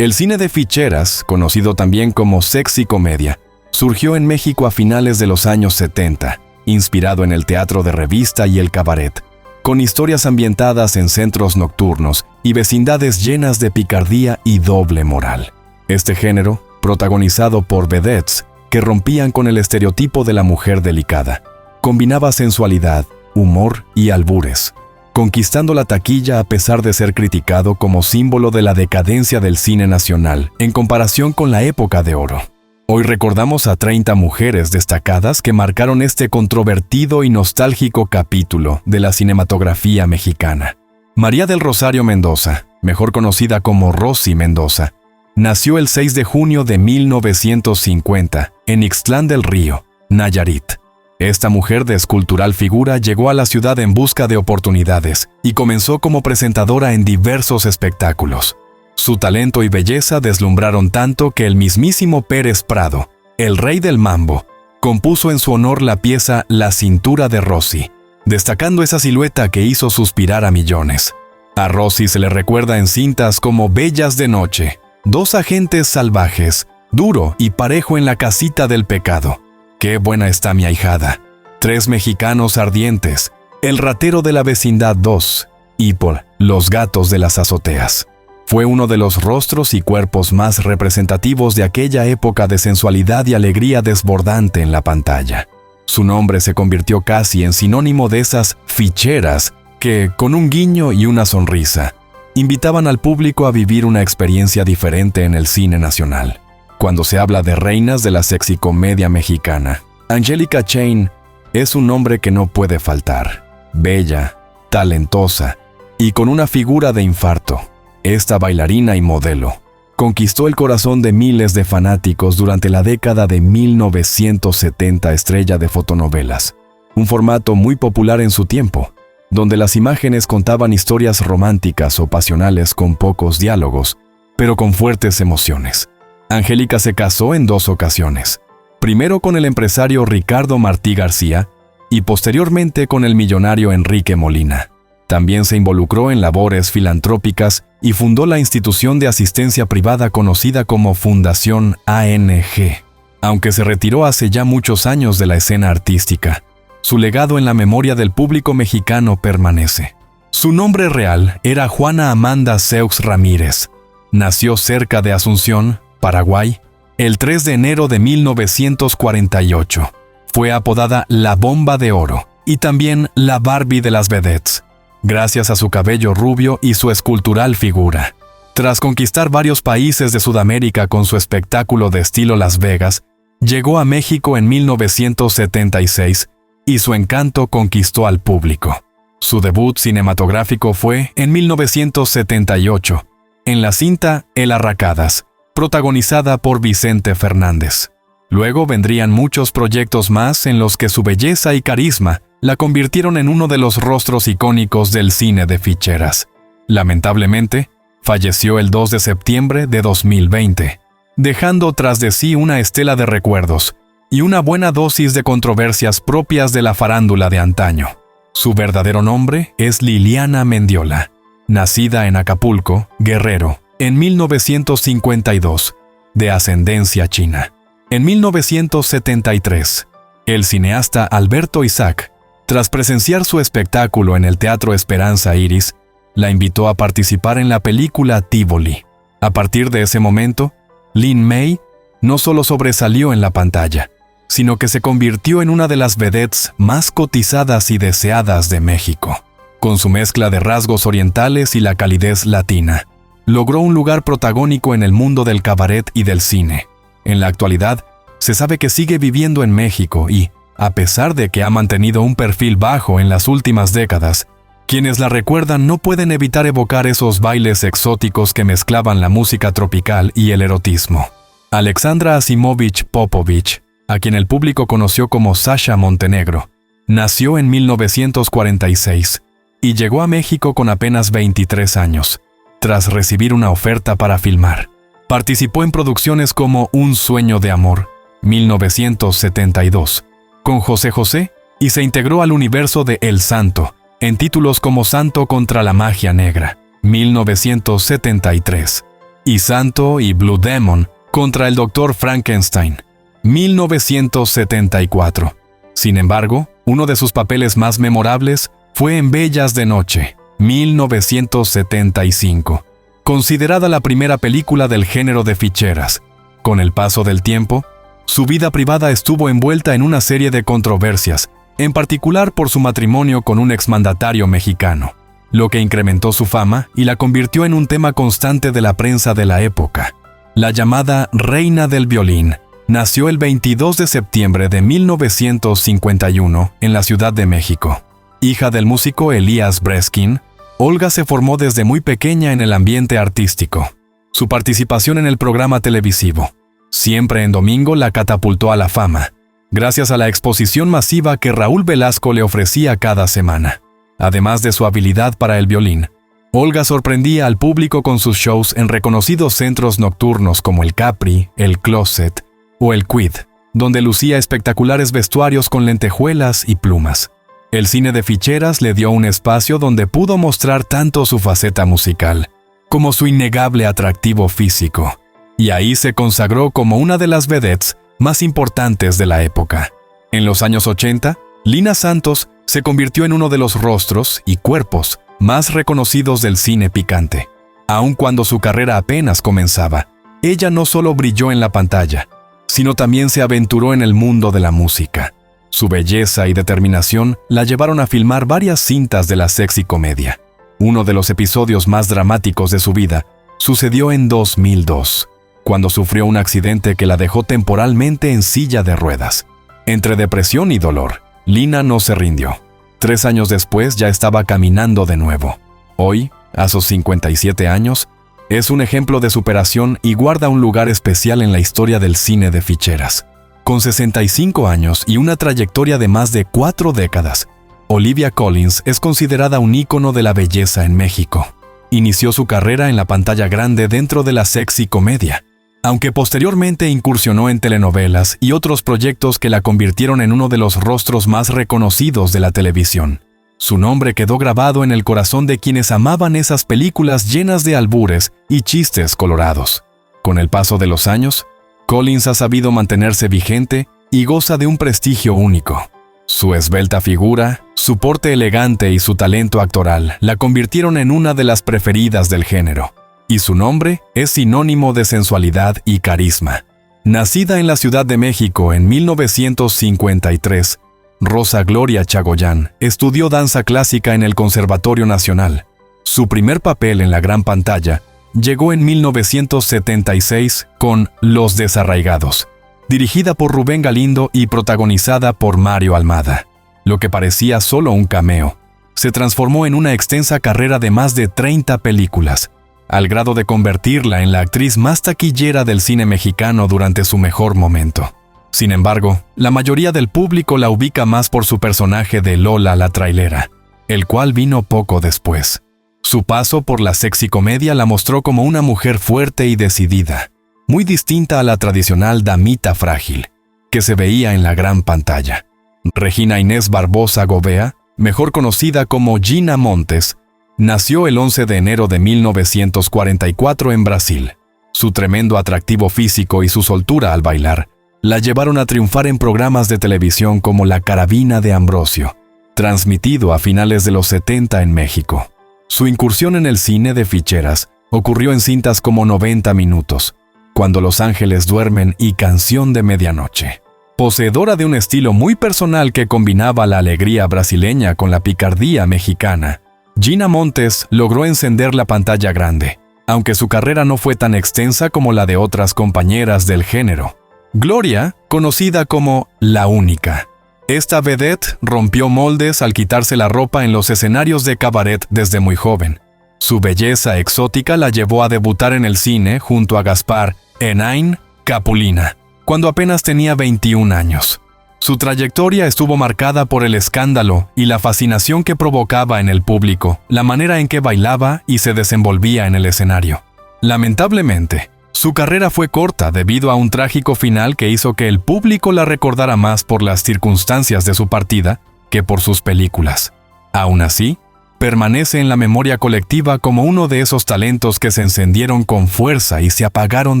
El cine de ficheras, conocido también como sexy comedia, surgió en México a finales de los años 70, inspirado en el teatro de revista y el cabaret, con historias ambientadas en centros nocturnos y vecindades llenas de picardía y doble moral. Este género, protagonizado por vedettes que rompían con el estereotipo de la mujer delicada, combinaba sensualidad, humor y albures, conquistando la taquilla a pesar de ser criticado como símbolo de la decadencia del cine nacional en comparación con la época de oro. Hoy recordamos a 30 mujeres destacadas que marcaron este controvertido y nostálgico capítulo de la cinematografía mexicana. María del Rosario Mendoza, mejor conocida como Rosy Mendoza, nació el 6 de junio de 1950 en Ixtlán del Río, Nayarit. Esta mujer de escultural figura llegó a la ciudad en busca de oportunidades y comenzó como presentadora en diversos espectáculos. Su talento y belleza deslumbraron tanto que el mismísimo Pérez Prado, el rey del mambo, compuso en su honor la pieza La cintura de Rosy, destacando esa silueta que hizo suspirar a millones. A Rosy se le recuerda en cintas como Bellas de noche, Dos agentes salvajes, Duro y parejo en la casita del pecado, Qué buena está mi ahijada, Tres mexicanos ardientes, El ratero de la vecindad 2 y por Los gatos de las azoteas. Fue uno de los rostros y cuerpos más representativos de aquella época de sensualidad y alegría desbordante en la pantalla. Su nombre se convirtió casi en sinónimo de esas ficheras que, con un guiño y una sonrisa, invitaban al público a vivir una experiencia diferente en el cine nacional. Cuando se habla de reinas de la sexicomedia mexicana, Angélica Chain es un nombre que no puede faltar. Bella, talentosa y con una figura de infarto. Esta bailarina y modelo conquistó el corazón de miles de fanáticos durante la década de 1970, estrella de fotonovelas, un formato muy popular en su tiempo, donde las imágenes contaban historias románticas o pasionales con pocos diálogos, pero con fuertes emociones. Angélica se casó en 2 ocasiones, primero con el empresario Ricardo Martí García y posteriormente con el millonario Enrique Molina. También se involucró en labores filantrópicas y fundó la institución de asistencia privada conocida como Fundación ANG. Aunque se retiró hace ya muchos años de la escena artística, su legado en la memoria del público mexicano permanece. Su nombre real era Juana Amanda Seux Ramírez. Nació cerca de Asunción, Paraguay, el 3 de enero de 1948. Fue apodada La Bomba de Oro y también la Barbie de las vedettes, gracias a su cabello rubio y su escultural figura. Tras conquistar varios países de Sudamérica con su espectáculo de estilo Las Vegas, llegó a México en 1976 y su encanto conquistó al público. Su debut cinematográfico fue en 1978, en la cinta El Arracadas, protagonizada por Vicente Fernández. Luego vendrían muchos proyectos más en los que su belleza y carisma la convirtieron en uno de los rostros icónicos del cine de ficheras. Lamentablemente, falleció el 2 de septiembre de 2020, dejando tras de sí una estela de recuerdos y una buena dosis de controversias propias de la farándula de antaño. Su verdadero nombre es Liliana Mendiola, nacida en Acapulco, Guerrero, en 1952, de ascendencia china. En 1973, el cineasta Alberto Isaac, tras presenciar su espectáculo en el Teatro Esperanza Iris, la invitó a participar en la película Tívoli. A partir de ese momento, Lin May no solo sobresalió en la pantalla, sino que se convirtió en una de las vedettes más cotizadas y deseadas de México. Con su mezcla de rasgos orientales y la calidez latina, logró un lugar protagónico en el mundo del cabaret y del cine. En la actualidad, se sabe que sigue viviendo en México y, a pesar de que ha mantenido un perfil bajo en las últimas décadas, quienes la recuerdan no pueden evitar evocar esos bailes exóticos que mezclaban la música tropical y el erotismo. Alexandra Asimovich Popovich, a quien el público conoció como Sasha Montenegro, nació en 1946 y llegó a México con apenas 23 años, tras recibir una oferta para filmar. Participó en producciones como Un sueño de amor, 1972, con José José, y se integró al universo de El Santo, en títulos como Santo contra la magia negra, 1973, y Santo y Blue Demon contra el Dr. Frankenstein, 1974. Sin embargo, uno de sus papeles más memorables fue en Bellas de Noche, 1975, considerada la primera película del género de ficheras. Con el paso del tiempo, su vida privada estuvo envuelta en una serie de controversias, en particular por su matrimonio con un exmandatario mexicano, lo que incrementó su fama y la convirtió en un tema constante de la prensa de la época. La llamada Reina del Violín nació el 22 de septiembre de 1951 en la Ciudad de México. Hija del músico Elías Breskin, Olga se formó desde muy pequeña en el ambiente artístico. Su participación en el programa televisivo, Siempre en Domingo, la catapultó a la fama, gracias a la exposición masiva que Raúl Velasco le ofrecía cada semana. Además de su habilidad para el violín, Olga sorprendía al público con sus shows en reconocidos centros nocturnos como el Capri, el Closet o el Quid, donde lucía espectaculares vestuarios con lentejuelas y plumas. El cine de ficheras le dio un espacio donde pudo mostrar tanto su faceta musical como su innegable atractivo físico, y ahí se consagró como una de las vedettes más importantes de la época. En los años 80, Lina Santos se convirtió en uno de los rostros y cuerpos más reconocidos del cine picante. Aun cuando su carrera apenas comenzaba, ella no solo brilló en la pantalla, sino también se aventuró en el mundo de la música. Su belleza y determinación la llevaron a filmar varias cintas de la sexy comedia. Uno de los episodios más dramáticos de su vida sucedió en 2002, cuando sufrió un accidente que la dejó temporalmente en silla de ruedas. Entre depresión y dolor, Lina no se rindió. 3 años después ya estaba caminando de nuevo. Hoy, a sus 57 años, es un ejemplo de superación y guarda un lugar especial en la historia del cine de ficheras. Con 65 años y una trayectoria de más de 4 décadas, Olivia Collins es considerada un ícono de la belleza en México. Inició su carrera en la pantalla grande dentro de la sexy comedia, aunque posteriormente incursionó en telenovelas y otros proyectos que la convirtieron en uno de los rostros más reconocidos de la televisión. Su nombre quedó grabado en el corazón de quienes amaban esas películas llenas de albures y chistes colorados. Con el paso de los años, Collins ha sabido mantenerse vigente y goza de un prestigio único. Su esbelta figura, su porte elegante y su talento actoral la convirtieron en una de las preferidas del género, y su nombre es sinónimo de sensualidad y carisma. Nacida en la Ciudad de México en 1953, Rosa Gloria Chagoyán estudió danza clásica en el Conservatorio Nacional. Su primer papel en la gran pantalla llegó en 1976 con Los Desarraigados, dirigida por Rubén Galindo y protagonizada por Mario Almada. Lo que parecía solo un cameo, se transformó en una extensa carrera de más de 30 películas, al grado de convertirla en la actriz más taquillera del cine mexicano durante su mejor momento. Sin embargo, la mayoría del público la ubica más por su personaje de Lola la Trailera, el cual vino poco después. Su paso por la sexy comedia la mostró como una mujer fuerte y decidida, muy distinta a la tradicional damita frágil, que se veía en la gran pantalla. Regina Inés Barbosa Gobea, mejor conocida como Gina Montes, nació el 11 de enero de 1944 en Brasil. Su tremendo atractivo físico y su soltura al bailar la llevaron a triunfar en programas de televisión como La Carabina de Ambrosio, transmitido a finales de los 70 en México. Su incursión en el cine de ficheras ocurrió en cintas como 90 minutos, Cuando los ángeles duermen y Canción de Medianoche. Poseedora de un estilo muy personal que combinaba la alegría brasileña con la picardía mexicana, Gina Montes logró encender la pantalla grande, aunque su carrera no fue tan extensa como la de otras compañeras del género. Gloria, conocida como La Única. Esta vedette rompió moldes al quitarse la ropa en los escenarios de cabaret desde muy joven. Su belleza exótica la llevó a debutar en el cine junto a Gaspar Enain Capulina, cuando apenas tenía 21 años. Su trayectoria estuvo marcada por el escándalo y la fascinación que provocaba en el público, la manera en que bailaba y se desenvolvía en el escenario. Lamentablemente, su carrera fue corta debido a un trágico final que hizo que el público la recordara más por las circunstancias de su partida que por sus películas. Aún así, permanece en la memoria colectiva como uno de esos talentos que se encendieron con fuerza y se apagaron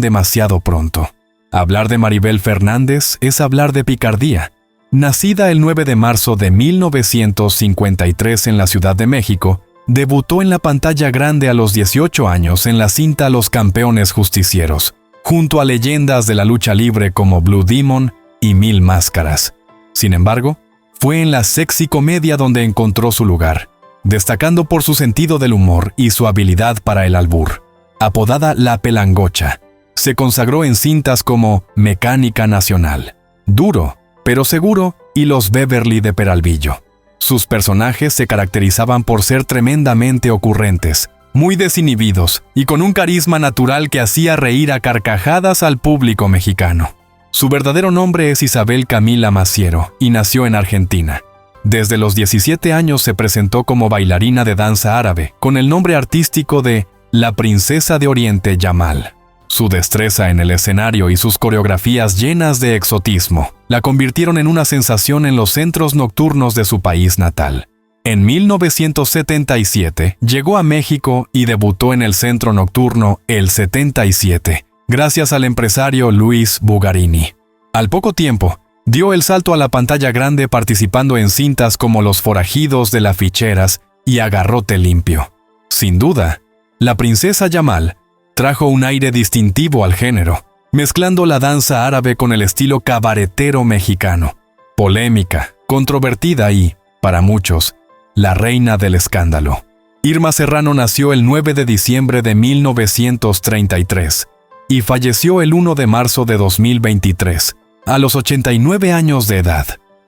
demasiado pronto. Hablar de Maribel Fernández es hablar de picardía. Nacida el 9 de marzo de 1953 en la Ciudad de México, debutó en la pantalla grande a los 18 años en la cinta Los Campeones Justicieros, junto a leyendas de la lucha libre como Blue Demon y Mil Máscaras. Sin embargo, fue en la sexy comedia donde encontró su lugar, destacando por su sentido del humor y su habilidad para el albur. Apodada La Pelangocha, se consagró en cintas como Mecánica Nacional, Duro, pero Seguro y Los Beverly de Peralvillo. Sus personajes se caracterizaban por ser tremendamente ocurrentes, muy desinhibidos y con un carisma natural que hacía reír a carcajadas al público mexicano. Su verdadero nombre es Isabel Camila Maciero y nació en Argentina. Desde los 17 años se presentó como bailarina de danza árabe con el nombre artístico de La Princesa de Oriente Yamal. Su destreza en el escenario y sus coreografías llenas de exotismo la convirtieron en una sensación en los centros nocturnos de su país natal. En 1977 llegó a México y debutó en el centro nocturno El 77, gracias al empresario Luis Bugarini. Al poco tiempo, dio el salto a la pantalla grande participando en cintas como Los Forajidos de las Ficheras y A Garrote Limpio. Sin duda, la princesa Yamal trajo un aire distintivo al género, mezclando la danza árabe con el estilo cabaretero mexicano. Polémica, controvertida y, para muchos, la reina del escándalo. Irma Serrano nació el 9 de diciembre de 1933 y falleció el 1 de marzo de 2023, a los 89 años de edad.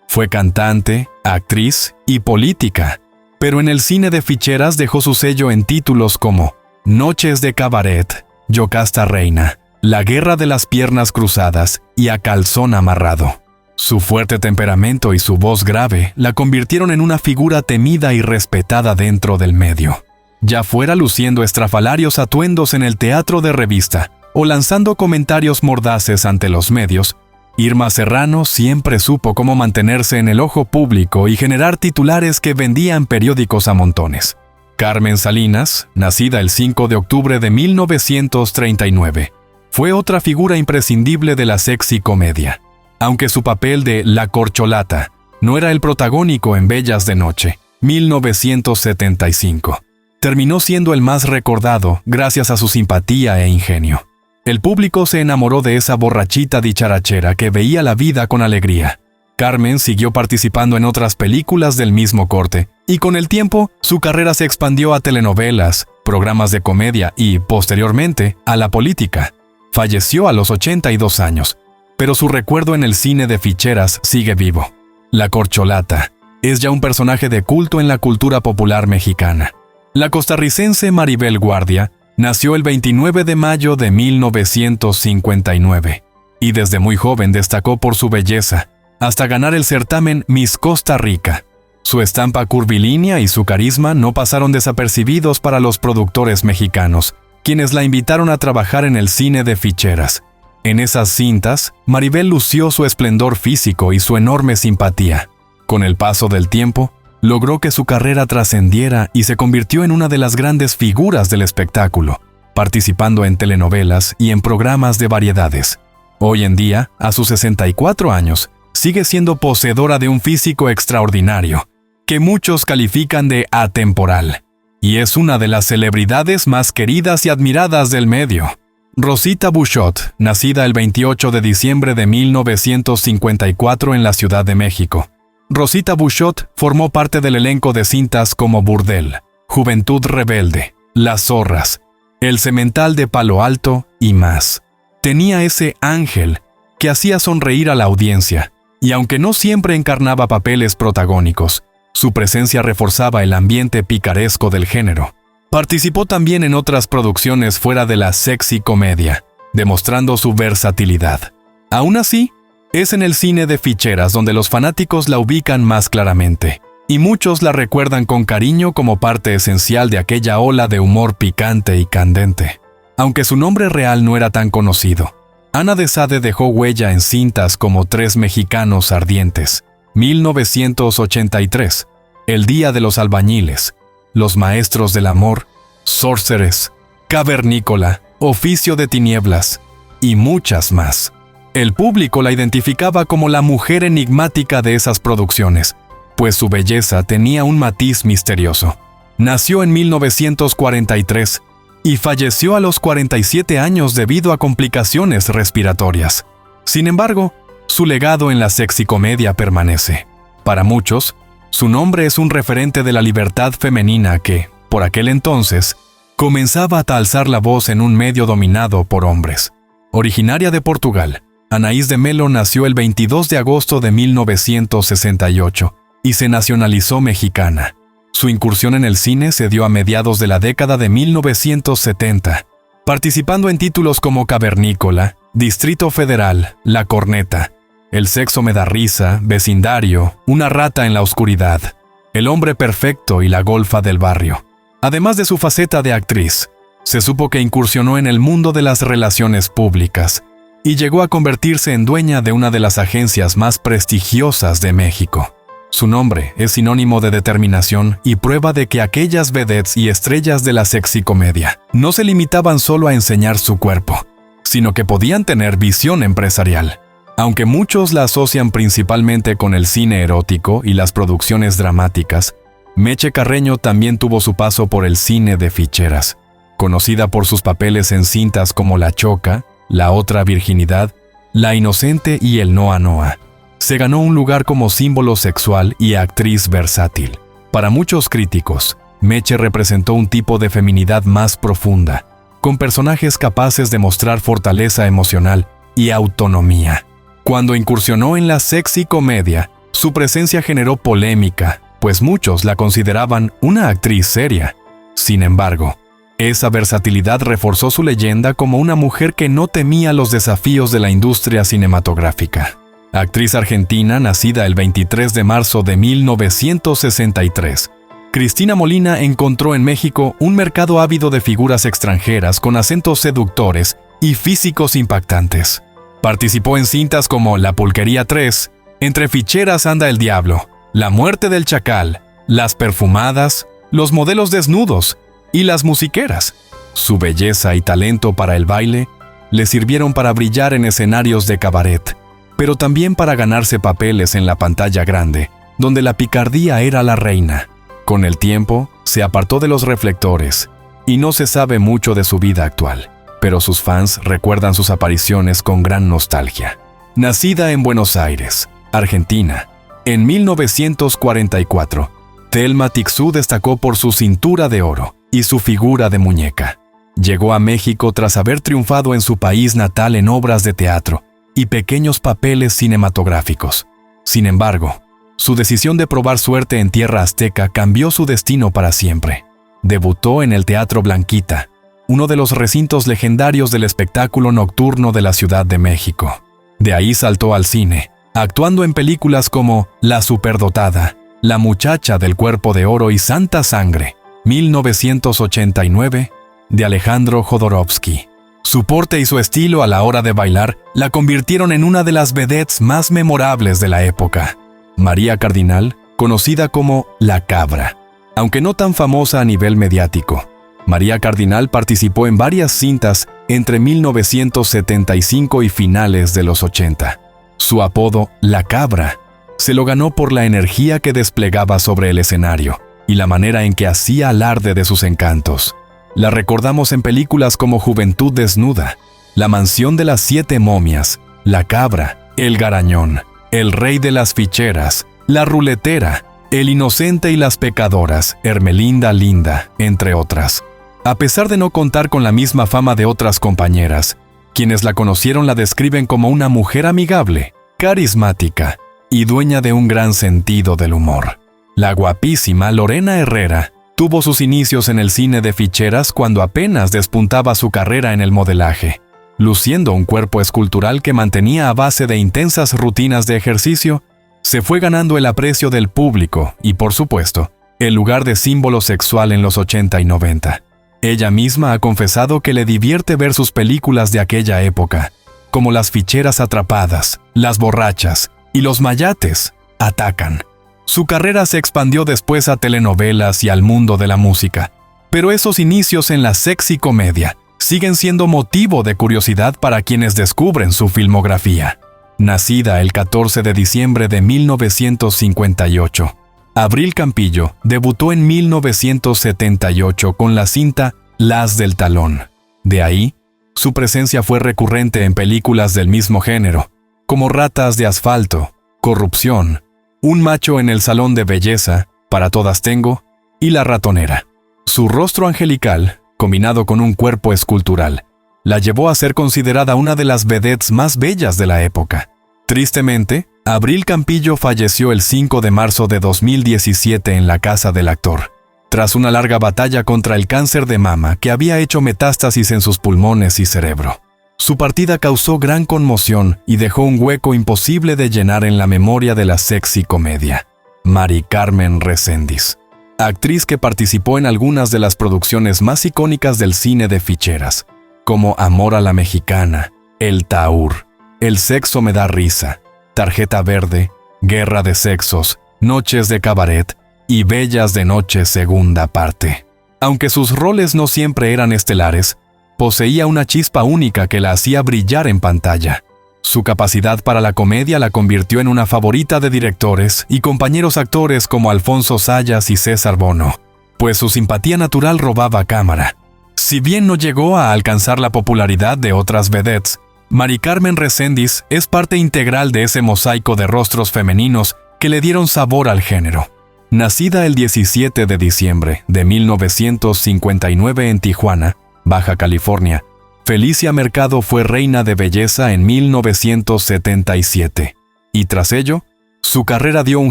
Fue cantante, actriz y política, pero en el cine de ficheras dejó su sello en títulos como Noches de Cabaret, Yocasta Reina, La Guerra de las Piernas Cruzadas y A Calzón Amarrado. Su fuerte temperamento y su voz grave la convirtieron en una figura temida y respetada dentro del medio. Ya fuera luciendo estrafalarios atuendos en el teatro de revista o lanzando comentarios mordaces ante los medios, Irma Serrano siempre supo cómo mantenerse en el ojo público y generar titulares que vendían periódicos a montones. Carmen Salinas, nacida el 5 de octubre de 1939, fue otra figura imprescindible de la sexy comedia. Aunque su papel de La Corcholata no era el protagónico en Bellas de Noche, 1975, terminó siendo el más recordado gracias a su simpatía e ingenio. El público se enamoró de esa borrachita dicharachera que veía la vida con alegría. Carmen siguió participando en otras películas del mismo corte, y con el tiempo su carrera se expandió a telenovelas, programas de comedia y, posteriormente, a la política. Falleció a los 82 años, pero su recuerdo en el cine de ficheras sigue vivo. La Corcholata es ya un personaje de culto en la cultura popular mexicana. La costarricense Maribel Guardia nació el 29 de mayo de 1959 y desde muy joven destacó por su belleza, hasta ganar el certamen Miss Costa Rica. Su estampa curvilínea y su carisma no pasaron desapercibidos para los productores mexicanos, quienes la invitaron a trabajar en el cine de ficheras. En esas cintas, Maribel lució su esplendor físico y su enorme simpatía. Con el paso del tiempo, logró que su carrera trascendiera y se convirtió en una de las grandes figuras del espectáculo, participando en telenovelas y en programas de variedades. Hoy en día, a sus 64 años, sigue siendo poseedora de un físico extraordinario, que muchos califican de atemporal, y es una de las celebridades más queridas y admiradas del medio. Rosita Buchot, nacida el 28 de diciembre de 1954 en la Ciudad de México. Rosita Buchot formó parte del elenco de cintas como Burdel, Juventud Rebelde, Las Zorras, El Semental de Palo Alto y más. Tenía ese ángel que hacía sonreír a la audiencia, y aunque no siempre encarnaba papeles protagónicos, su presencia reforzaba el ambiente picaresco del género. Participó también en otras producciones fuera de la sexy comedia, demostrando su versatilidad. Aún así, es en el cine de ficheras donde los fanáticos la ubican más claramente, y muchos la recuerdan con cariño como parte esencial de aquella ola de humor picante y candente. Aunque su nombre real no era tan conocido, Ana de Sade dejó huella en cintas como Tres Mexicanos Ardientes, 1983, El Día de los Albañiles, Los maestros del amor, Sorceress, Cavernícola, Oficio de tinieblas y muchas más. El público la identificaba como la mujer enigmática de esas producciones, pues su belleza tenía un matiz misterioso. Nació en 1943 y falleció a los 47 años debido a complicaciones respiratorias. Sin embargo, su legado en la sexicomedia permanece. Para muchos, su nombre es un referente de la libertad femenina que, por aquel entonces, comenzaba a alzar la voz en un medio dominado por hombres. Originaria de Portugal, Anaís de Melo nació el 22 de agosto de 1968 y se nacionalizó mexicana. Su incursión en el cine se dio a mediados de la década de 1970, participando en títulos como Cavernícola, Distrito Federal, La Corneta, El sexo me da risa, Vecindario, Una rata en la oscuridad, El hombre perfecto y La golfa del barrio. Además de su faceta de actriz, se supo que incursionó en el mundo de las relaciones públicas y llegó a convertirse en dueña de una de las agencias más prestigiosas de México. Su nombre es sinónimo de determinación y prueba de que aquellas vedettes y estrellas de la sexicomedia no se limitaban solo a enseñar su cuerpo, sino que podían tener visión empresarial. Aunque muchos la asocian principalmente con el cine erótico y las producciones dramáticas, Meche Carreño también tuvo su paso por el cine de ficheras. Conocida por sus papeles en cintas como La Choca, La otra virginidad, La inocente y El Noa Noa, se ganó un lugar como símbolo sexual y actriz versátil. Para muchos críticos, Meche representó un tipo de feminidad más profunda, con personajes capaces de mostrar fortaleza emocional y autonomía. Cuando incursionó en la sexicomedia, su presencia generó polémica, pues muchos la consideraban una actriz seria. Sin embargo, esa versatilidad reforzó su leyenda como una mujer que no temía los desafíos de la industria cinematográfica. Actriz argentina nacida el 23 de marzo de 1963, Cristina Molina encontró en México un mercado ávido de figuras extranjeras con acentos seductores y físicos impactantes. Participó en cintas como La Pulquería 3, Entre ficheras anda el diablo, La muerte del chacal, Las perfumadas, Los modelos desnudos y Las musiqueras. Su belleza y talento para el baile le sirvieron para brillar en escenarios de cabaret, pero también para ganarse papeles en la pantalla grande, donde la picardía era la reina. Con el tiempo, se apartó de los reflectores y no se sabe mucho de su vida actual, pero sus fans recuerdan sus apariciones con gran nostalgia. Nacida en Buenos Aires, Argentina, en 1944, Thelma Tixou destacó por su cintura de oro y su figura de muñeca. Llegó a México tras haber triunfado en su país natal en obras de teatro y pequeños papeles cinematográficos. Sin embargo, su decisión de probar suerte en tierra azteca cambió su destino para siempre. Debutó en el Teatro Blanquita, uno de los recintos legendarios del espectáculo nocturno de la Ciudad de México. De ahí saltó al cine, actuando en películas como La Superdotada, La muchacha del cuerpo de oro y Santa Sangre, 1989, de Alejandro Jodorowsky. Su porte y su estilo a la hora de bailar la convirtieron en una de las vedettes más memorables de la época. María Cardinal, conocida como La Cabra. Aunque no tan famosa a nivel mediático, María Cardinal participó en varias cintas entre 1975 y finales de los 80. Su apodo, La Cabra, se lo ganó por la energía que desplegaba sobre el escenario y la manera en que hacía alarde de sus encantos. La recordamos en películas como Juventud Desnuda, La Mansión de las 7 Momias, La Cabra, El Garañón, El Rey de las Ficheras, La Ruletera, El Inocente y las Pecadoras, Hermelinda Linda, entre otras. A pesar de no contar con la misma fama de otras compañeras, quienes la conocieron la describen como una mujer amigable, carismática y dueña de un gran sentido del humor. La guapísima Lorena Herrera tuvo sus inicios en el cine de ficheras cuando apenas despuntaba su carrera en el modelaje. Luciendo un cuerpo escultural que mantenía a base de intensas rutinas de ejercicio, se fue ganando el aprecio del público y, por supuesto, el lugar de símbolo sexual en los 80 y 90. Ella misma ha confesado que le divierte ver sus películas de aquella época, como Las Ficheras Atrapadas, Las Borrachas y Los Mayates Atacan. Su carrera se expandió después a telenovelas y al mundo de la música, pero esos inicios en la sexy comedia siguen siendo motivo de curiosidad para quienes descubren su filmografía. Nacida el 14 de diciembre de 1958, Abril Campillo debutó en 1978 con la cinta Las del Talón. De ahí, su presencia fue recurrente en películas del mismo género, como Ratas de Asfalto, Corrupción, Un macho en el salón de belleza, Para todas tengo, y La ratonera. Su rostro angelical, combinado con un cuerpo escultural, la llevó a ser considerada una de las vedettes más bellas de la época. Tristemente, Abril Campillo falleció el 5 de marzo de 2017 en la casa del actor, tras una larga batalla contra el cáncer de mama que había hecho metástasis en sus pulmones y cerebro. Su partida causó gran conmoción y dejó un hueco imposible de llenar en la memoria de la sexy comedia. Mari Carmen Reséndiz, actriz que participó en algunas de las producciones más icónicas del cine de ficheras, como Amor a la Mexicana, El Taur, El sexo me da risa, Tarjeta verde, Guerra de sexos, Noches de cabaret y Bellas de noche segunda parte. Aunque sus roles no siempre eran estelares, poseía una chispa única que la hacía brillar en pantalla. Su capacidad para la comedia la convirtió en una favorita de directores y compañeros actores como Alfonso Sayas y César Bono, pues su simpatía natural robaba cámara. Si bien no llegó a alcanzar la popularidad de otras vedettes, Mari Carmen Reséndiz es parte integral de ese mosaico de rostros femeninos que le dieron sabor al género. Nacida el 17 de diciembre de 1959 en Tijuana, Baja California, Felicia Mercado fue reina de belleza en 1977, y tras ello, su carrera dio un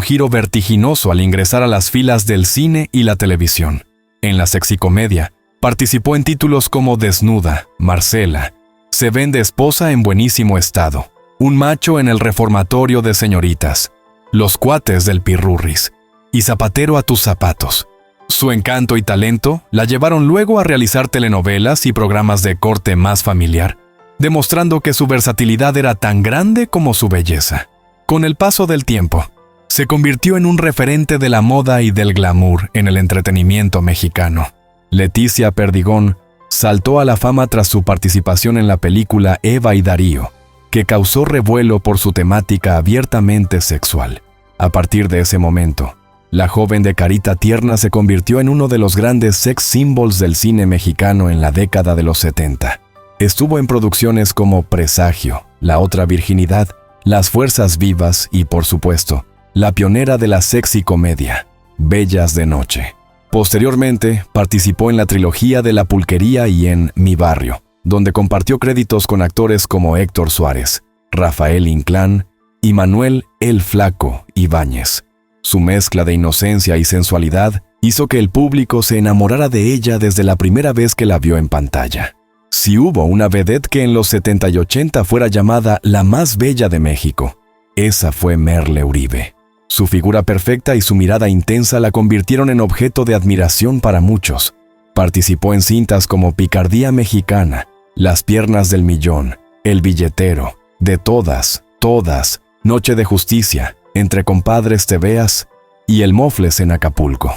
giro vertiginoso al ingresar a las filas del cine y la televisión. En la sexicomedia, participó en títulos como Desnuda, Marcela, Se vende esposa en buenísimo estado, Un macho en el reformatorio de señoritas, Los cuates del Pirurris y Zapatero a tus zapatos. Su encanto y talento la llevaron luego a realizar telenovelas y programas de corte más familiar, demostrando que su versatilidad era tan grande como su belleza. Con el paso del tiempo, se convirtió en un referente de la moda y del glamour en el entretenimiento mexicano. Leticia Perdigón saltó a la fama tras su participación en la película Eva y Darío, que causó revuelo por su temática abiertamente sexual. A partir de ese momento, la joven de carita tierna se convirtió en uno de los grandes sex symbols del cine mexicano en la década de los 70. Estuvo en producciones como Presagio, La otra virginidad, Las fuerzas vivas y, por supuesto, la pionera de la sexy comedia, Bellas de noche. Posteriormente, participó en la trilogía de La pulquería y en Mi barrio, donde compartió créditos con actores como Héctor Suárez, Rafael Inclán y Manuel El Flaco Ibáñez. Su mezcla de inocencia y sensualidad hizo que el público se enamorara de ella desde la primera vez que la vio en pantalla. Si hubo una vedette que en los 70 y 80 fuera llamada la más bella de México, esa fue Merle Uribe. Su figura perfecta y su mirada intensa la convirtieron en objeto de admiración para muchos. Participó en cintas como Picardía Mexicana, Las piernas del millón, El billetero, De todas, Noche de justicia, Entre compadres te veas y El mofles en Acapulco.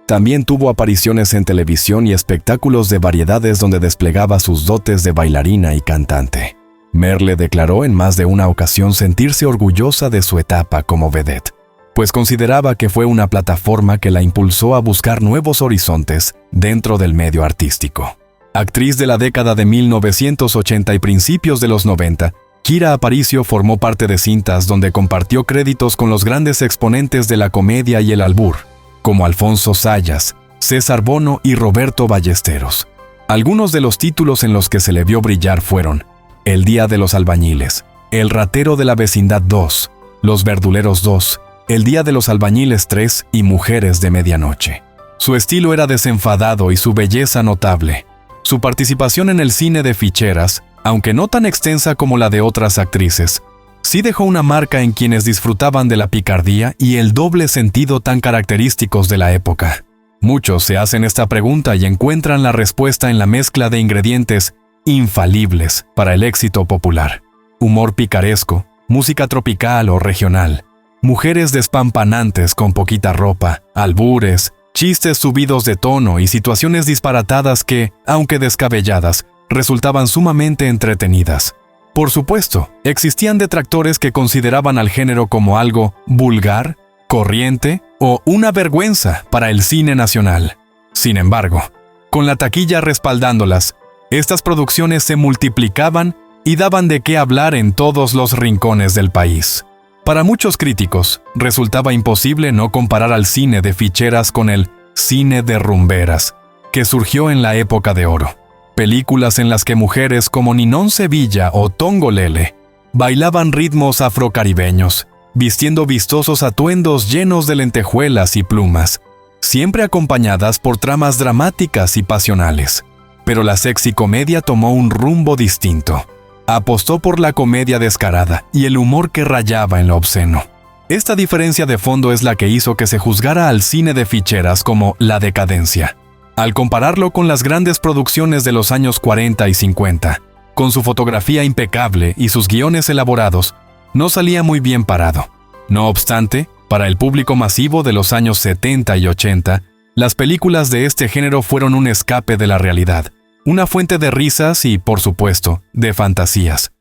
También tuvo apariciones en televisión y espectáculos de variedades donde desplegaba sus dotes de bailarina y cantante. Merle declaró en más de una ocasión sentirse orgullosa de su etapa como vedette, pues consideraba que fue una plataforma que la impulsó a buscar nuevos horizontes dentro del medio artístico. Actriz de la década de 1980 y principios de los 90, Kira Aparicio formó parte de cintas donde compartió créditos con los grandes exponentes de la comedia y el albur, como Alfonso Sayas, César Bono y Roberto Ballesteros. Algunos de los títulos en los que se le vio brillar fueron El día de los albañiles, El ratero de la vecindad 2, Los verduleros 2, El día de los albañiles 3 y Mujeres de medianoche. Su estilo era desenfadado y su belleza notable. Su participación en el cine de ficheras, aunque no tan extensa como la de otras actrices, sí dejó una marca en quienes disfrutaban de la picardía y el doble sentido tan característicos de la época. Muchos se hacen esta pregunta y encuentran la respuesta en la mezcla de ingredientes infalibles para el éxito popular: humor picaresco, música tropical o regional, Mujeres despampanantes con poquita ropa, albures, chistes subidos de tono y situaciones disparatadas que, aunque descabelladas, resultaban sumamente entretenidas. Por supuesto, existían detractores que consideraban al género como algo vulgar, corriente o una vergüenza para el cine nacional. Sin embargo, con la taquilla respaldándolas, estas producciones se multiplicaban y daban de qué hablar en todos los rincones del país. Para muchos críticos, resultaba imposible no comparar al cine de ficheras con el cine de rumberas, que surgió en la época de oro. Películas en las que mujeres como Ninón Sevilla o Tongolele bailaban ritmos afrocaribeños, vistiendo vistosos atuendos llenos de lentejuelas y plumas, siempre acompañadas por tramas dramáticas y pasionales. Pero la sexy comedia tomó un rumbo distinto. Apostó por la comedia descarada y el humor que rayaba en lo obsceno. Esta diferencia de fondo es la que hizo que se juzgara al cine de ficheras como la decadencia. Al compararlo con las grandes producciones de los años 40 y 50, con su fotografía impecable y sus guiones elaborados, no salía muy bien parado. No obstante, para el público masivo de los años 70 y 80, las películas de este género fueron un escape de la realidad, una fuente de risas y, por supuesto, de fantasías.